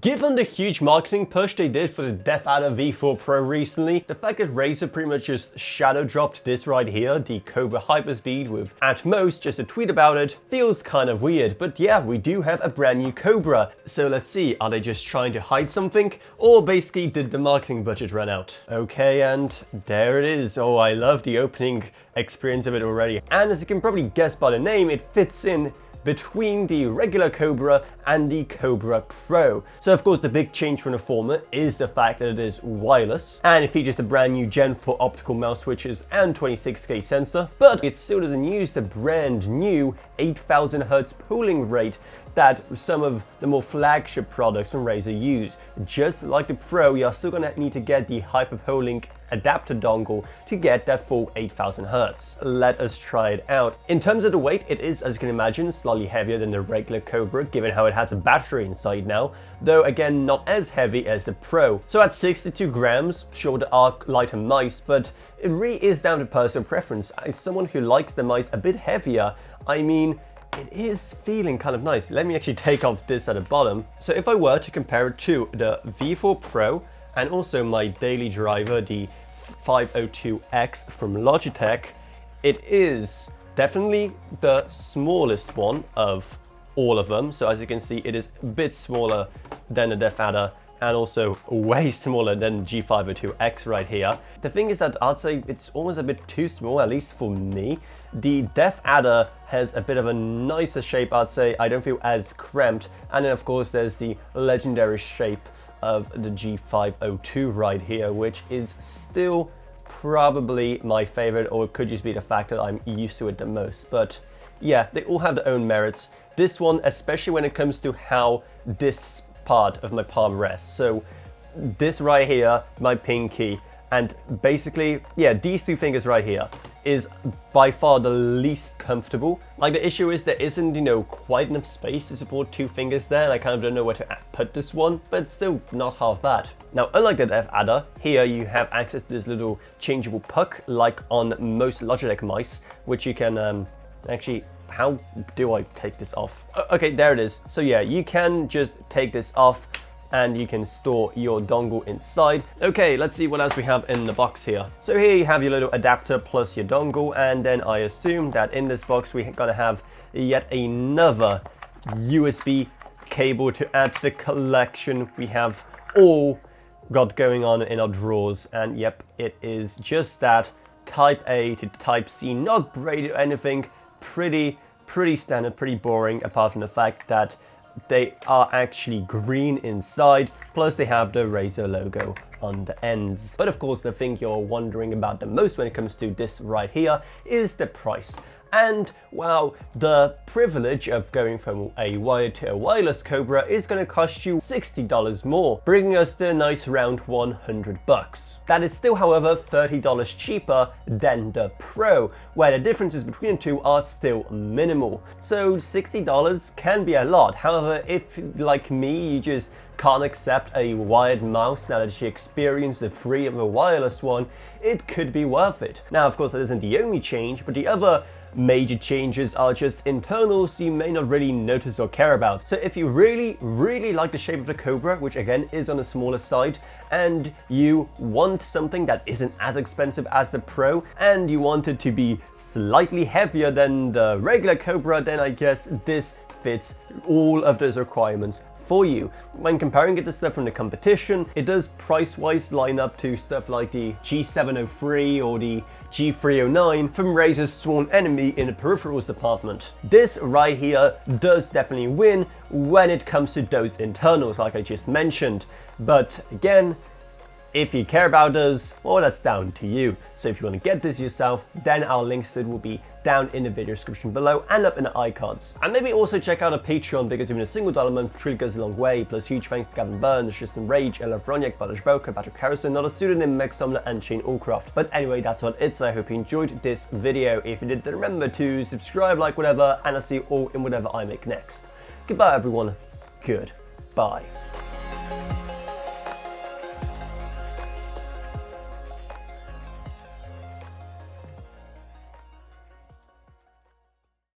Given the huge marketing push they did for the DeathAdder V4 Pro recently, the fact that Razer pretty much just shadow dropped this right here, the Cobra Hyperspeed, with at most just a tweet about it, feels kind of weird. But yeah, we do have a brand new Cobra. So let's see, are they just trying to hide something? Or basically did the marketing budget run out? Okay, and there it is. Oh, I love the opening experience of it already. And as you can probably guess by the name, it fits in between the regular Cobra and the Cobra Pro. So of course the big change from the former is the fact that it is wireless and it features the brand new Gen 4 optical mouse switches and 26K sensor, but it still doesn't use the brand new 8000 Hz polling rate that some of the more flagship products from Razer use. Just like the Pro, you're still gonna need to get the hyperpolling adapter dongle to get that full 8000 Hz. Let us try it out. In terms of the weight, it is, as you can imagine, slightly heavier than the regular Cobra, given how it has a battery inside now, though again not as heavy as the Pro. So at 62 grams, sure there are lighter mice, but it really is down to personal preference. As someone who likes the mice a bit heavier, I mean, it is feeling kind of nice. Let me actually take off this at the bottom. So if I were to compare it to the V4 Pro and also my daily driver, the 502X from Logitech, it is definitely the smallest one of all of them. So as you can see, it is a bit smaller than the DeathAdder and also way smaller than G502X right here. The thing is that I'd say it's almost a bit too small, at least for me. The DeathAdder has a bit of a nicer shape, I'd say. I don't feel as cramped. And then of course there's the legendary shape of the G502 right here, which is still probably my favorite, or it could just be the fact that I'm used to it the most. But yeah, they all have their own merits. This one, especially when it comes to how this part of my palm rests. So this right here, my pinky, and basically, yeah, these two fingers right here is by far the least comfortable. Like the issue is there isn't, you know, quite enough space to support two fingers there, and I kind of don't know where to put this one, but it's still not half bad. Now, unlike the DeathAdder, here you have access to this little changeable puck, like on most Logitech mice, which you can actually, how do I take this off? Okay, there it is. So yeah, you can just take this off and you can store your dongle inside. Okay, let's see what else we have in the box here. So here you have your little adapter plus your dongle, and then I assume that in this box we're gonna have yet another USB cable to add to the collection we have all got going on in our drawers. And yep, it is just that, Type A to Type C, not braided or anything, pretty standard, pretty boring, apart from the fact that they are actually green inside, plus they have the Razer logo on the ends. But of course, the thing you're wondering about the most when it comes to this right here is the price. And well, the privilege of going from a wired to a wireless Cobra is going to cost you $60 more, bringing us to a nice round 100 bucks. That is still, however, $30 cheaper than the Pro, where the differences between the two are still minimal. So $60 can be a lot. However, if like me, you just can't accept a wired mouse now that you experience the free of a wireless one, it could be worth it. Now, of course, that isn't the only change, but the other major changes are just internals you may not really notice or care about. So if you really like the shape of the Cobra, which again is on the smaller side, and you want something that isn't as expensive as the Pro, and you want it to be slightly heavier than the regular Cobra, then I guess this fits all of those requirements for you. When comparing it to stuff from the competition, it does price-wise line up to stuff like the G703 or the G309 from Razer's sworn enemy in the peripherals department. This right here does definitely win when it comes to those internals, like I just mentioned. But again, if you care about those, well, that's down to you. So if you want to get this yourself, then our links to it will be down in the video description below and up in the iCards. And maybe also check out our Patreon, because even a single $1 a month truly goes a long way. Plus huge thanks to Gavin Burns, Tristan Rage, Ella Vroniak, Badash Boka, Patrick Harrison, not a pseudonym, Meg Sumner, and Shane Allcroft. But anyway, that's what it's. I hope you enjoyed this video. If you did, then remember to subscribe, like, whatever, and I'll see you all in whatever I make next. Goodbye, everyone. Goodbye.